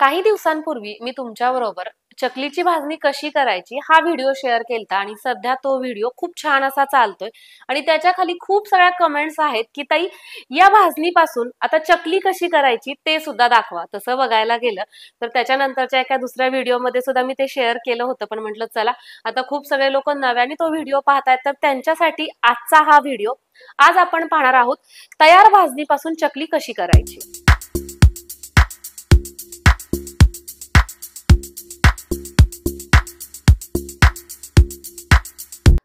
काही दिवसांपूर्वी मी तुमच्याबरोबर चकलीची भाजणी कशी करायची हा व्हिडिओ शेअर केलता आणि सध्या तो व्हिडिओ खूप छान असा चालतोय आणि त्याच्या खाली खूप साऱ्या कमेंट्स आहेत की ताई या भाजणीपासून आता चकली कशी करायची ते सुद्धा दाखवा। तसं बघायला गेलं तर त्याच्यानंतरच्या एका दुसऱ्या व्हिडिओमध्ये सुद्धा मी ते शेअर केलं होतं, पण म्हटलं चला आता खूप सगळे लोक नव्याने तो व्हिडिओ पाहतायत तर त्यांच्यासाठी आजचा हा व्हिडिओ। आज आपण पाहणार आहोत तयार भाजणीपासून चकली कशी करायची।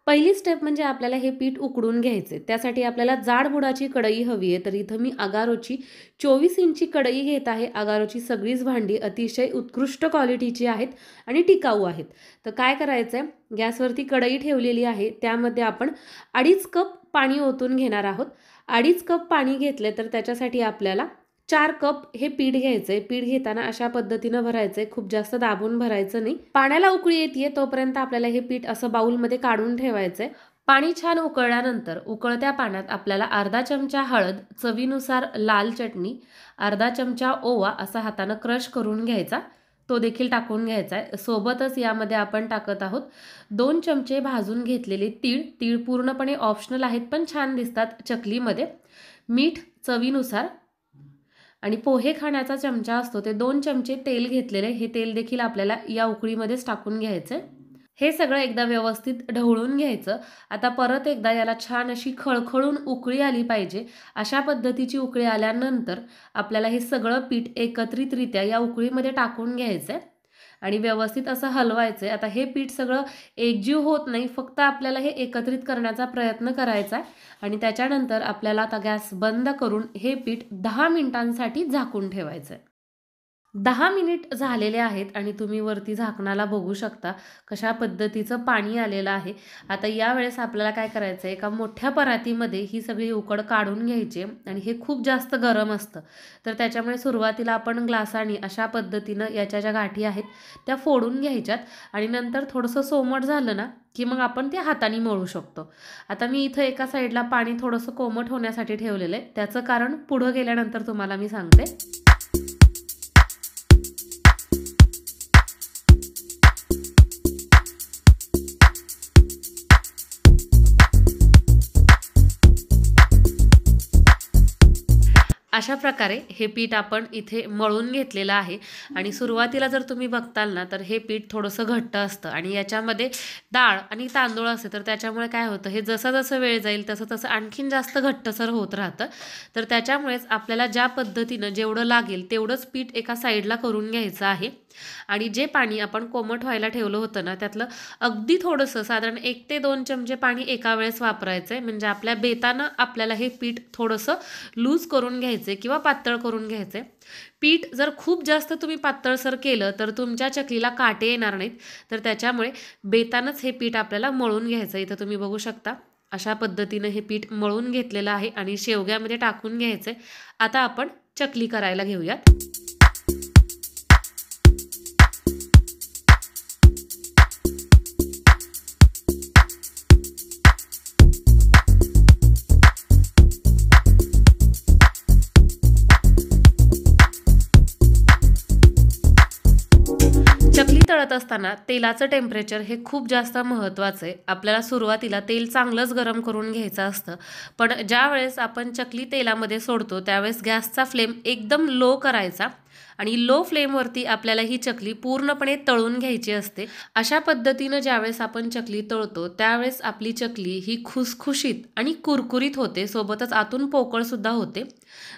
पहिली स्टेप म्हणजे आपल्याला हे पीठ उकडून घ्यायचे। त्यासाठी आपल्याला जाड बुडाची कढई हवी आहे, तर इथं मी अगारोची 24 इंची कढई घेत आहे। अगारोची सगळीच भांडी अतिशय उत्कृष्ट क्वालिटीची आहेत आणि टिकाऊ आहेत। तर काय करायचंय, गॅसवरती कढई ठेवलेली आहे, त्यामध्ये आपण 2.5 कप पाणी ओतून घेणार आहोत। 2.5 कप पाणी घेतले तर त्याच्यासाठी आपल्याला 4 कप हे पीठ घ्यायचंय। पीठ घेताना अशा पद्धतीनं भरायचंय, खूप जास्त दाबून भरायचं नाही। पाण्याला उकळी येते तोपर्यंत आपल्याला हे पीठ असं बाउलमध्ये काढून ठेवायचंय। पाणी छान उकळल्यानंतर उकळत्या पाण्यात आपल्याला अर्धा चमचा हळद, चवीनुसार लाल चटणी, अर्धा चमचा ओवा असा हाताने क्रश करून घ्यायचा, तो देखील टाकून घ्यायचा आहे। सोबतच यामध्ये आपण टाकत आहोत 2 चमचे भाजून घेतलेले तीळ। तीळ पूर्णपणे ऑप्शनल आहेत पण छान दिसतात चकलीमध्ये। मीठ चवीनुसार आणि पोहे खाण्याचा चमचा असतो ते 2 चमचे तेल घेतलेले, हे तेल देखील आपल्याला या उकळीमध्येच टाकून घ्यायचं। हे सगळं एकदा व्यवस्थित ढवळून घ्यायचं। आता परत एकदा याला छान अशी खळखळून उकळी आली पाहिजे। अशा पद्धतीची उकळी आल्यानंतर आपल्याला हे सगळं पीठ एकत्रितरित्या या उकळीमध्ये टाकून घ्यायचंय आणि व्यवस्थित असं हलवायचंय। आता हे पीठ सगळं एकजीव होत नाही, फक्त आपल्याला हे एकत्रित करण्याचा प्रयत्न करायचा आहे आणि त्याच्यानंतर आपल्याला आता गॅस बंद करून हे पीठ 10 मिनिटांसाठी झाकून ठेवायचं आहे। 10 मिनिट झालेले आहेत आणि तुम्ही वरती झाकणाला बघू शकता कशा पद्धतीचं पाणी आलेलं आहे। आता यावेळेस आपल्याला काय करायचं आहे, एका मोठ्या परातीमध्ये ही सगळी उकड काढून घ्यायची आणि हे खूप जास्त गरम असतं, तर त्याच्यामुळे सुरुवातीला आपण ग्लासाने अशा पद्धतीनं याच्या ज्या गाठी आहेत त्या फोडून घ्यायच्यात आणि नंतर थोडंसं सोमट झालं ना की मग आपण ते हाताने मळू शकतो। आता मी इथं एका साईडला पाणी थोडंसं कोमट होण्यासाठी ठेवलेलं आहे, त्याचं कारण पुढं गेल्यानंतर तुम्हाला मी सांगते। अशा प्रकारे हे पीठ आपण इथे मळून घेतलेलं आहे आणि सुरुवातीला जर तुम्ही बघताल ना तर हे पीठ थोडंसं घट्ट असतं आणि याच्यामध्ये डाळ आणि तांदूळ असते, तर त्याच्यामुळे काय होतं, हे जसं जसं वेळ जाईल तसं तसं आणखीन जास्त घट्टसर होत राहतं। तर त्याच्यामुळेच आपल्याला ज्या पद्धतीनं जेवढं लागेल तेवढंच पीठ एका साईडला करून घ्यायचं आहे आणि जे पाणी आपण कोमट व्हायला ठेवलं होतं ना त्यातलं अगदी थोडंसं साधारण 1 ते 2 चमचे पाणी एका वेळेस वापरायचं आहे, म्हणजे आपल्या बेतानं आपल्याला हे पीठ थोडंसं लूज करून घ्यायचं किंवा पातळ करून घ्यायचे। पीठ जर खूप जास्त तुम्ही पातळसर केलं तर तुमच्या चकलीला काटे येणार नाहीत, तर त्याच्यामुळे बेतानच हे पीठ आपल्याला मळून घ्यायचं। इथं तुम्ही बघू शकता अशा पद्धतीनं हे पीठ मळून घेतलेलं आहे आणि शेवग्यामध्ये टाकून घ्यायचंय। आता आपण चकली करायला घेऊयात। चकली तळत असताना तेलाचं टेम्परेचर हे खूप जास्त महत्त्वाचं आहे। आपल्याला सुरुवातीला तेल चांगलंच गरम करून घ्यायचं असतं, पण ज्या वेळेस आपण चकली तेलामध्ये सोडतो त्यावेळेस गॅसचा फ्लेम एकदम लो करायचा आणि लो फ्लेमवरती आपल्याला ही चकली पूर्णपणे तळून घ्यायची असते। अशा पद्धतीनं ज्यावेळेस आपण चकली तळतो त्यावेळेस आपली चकली ही खुसखुशीत आणि कुरकुरीत होते, सोबतच आतून पोकळ सुद्धा होते।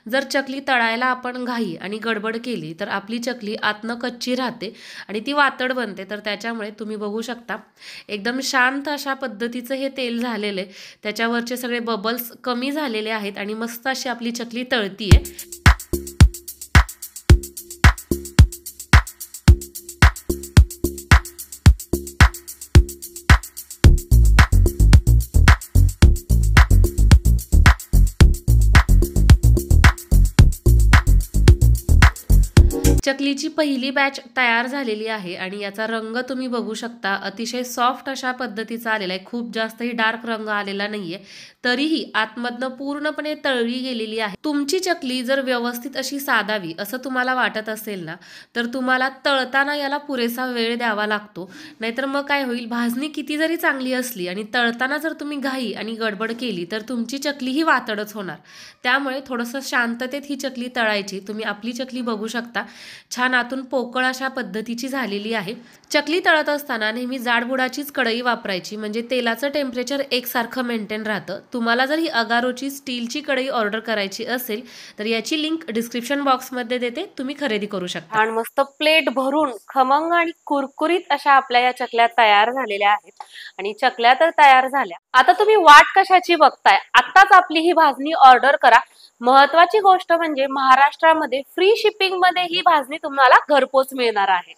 जर चकली तळायला आपण घाई आणि गडबड केली तर आपली चकली आतनं कच्ची राहते आणि ती वातड बनते। तर त्याच्यामुळे तुम्ही बघू शकता एकदम शांत अशा पद्धतीचं हे तेल झालेलं आहे, त्याच्यावरचे सगळे बबल्स कमी झालेले आहेत आणि मस्त अशी आपली चकली तळतीये। चकलीची पहिली बॅच तयार झालेली आहे आणि याचा रंग तुम्ही बघू शकता, अतिशय सॉफ्ट अशा पद्धतीचा आलेला आहे. खूप जास्तही डार्क रंग आलेला नाहीये, तरीही आतमधनं पूर्णपणे तळली गेलेली आहे. तुमची चकली जर व्यवस्थित अशी साधावी असं तुम्हाला वाटत असेल ना, तर तुम्हाला तळताना याला पुरेसा वेळ द्यावा लागतो. नाहीतर मग काय होईल, भाजणी किती जरी चांगली असली आणि तळताना जर तुम्ही घाई आणि गडबड केली तर तुमची चकली ही वातडच होणार. त्यामुळे थोडंसं शांततेत ही चकली तळायची. तुम्ही आपली चकली बघू शकता, छान आतून पोकळ अशा पद्धतीची झालेली आहे. चकली तळत असताना नेहमी जाडबुडाचीच कढई वापरायची, म्हणजे तेलाचं टेम्परेचर एकसारखं मेंटेन राहतं. तुम्हाला जर ही अगारोची स्टीलची कढई ऑर्डर करायची असेल तर याची लिंक डिस्क्रिप्शन बॉक्समध्ये देते, तुम्ही खरेदी करू शकता. आणि मस्त प्लेट भरून खमंग आणि कुरकुरीत अशा आपल्या या चकल्या तयार झालेल्या आहेत. आणि चकल्या तर तयार झाल्या, आता तुम्ही वाट कशाची बघताय, आत्ताच आपली ही भाजणी ऑर्डर करा. महत्वाची गोष्ट म्हणजे महाराष्ट्रामध्ये फ्री शिपिंग मध्ये ही भाजणी तुम्हाला घरपोच मिळणार आहे.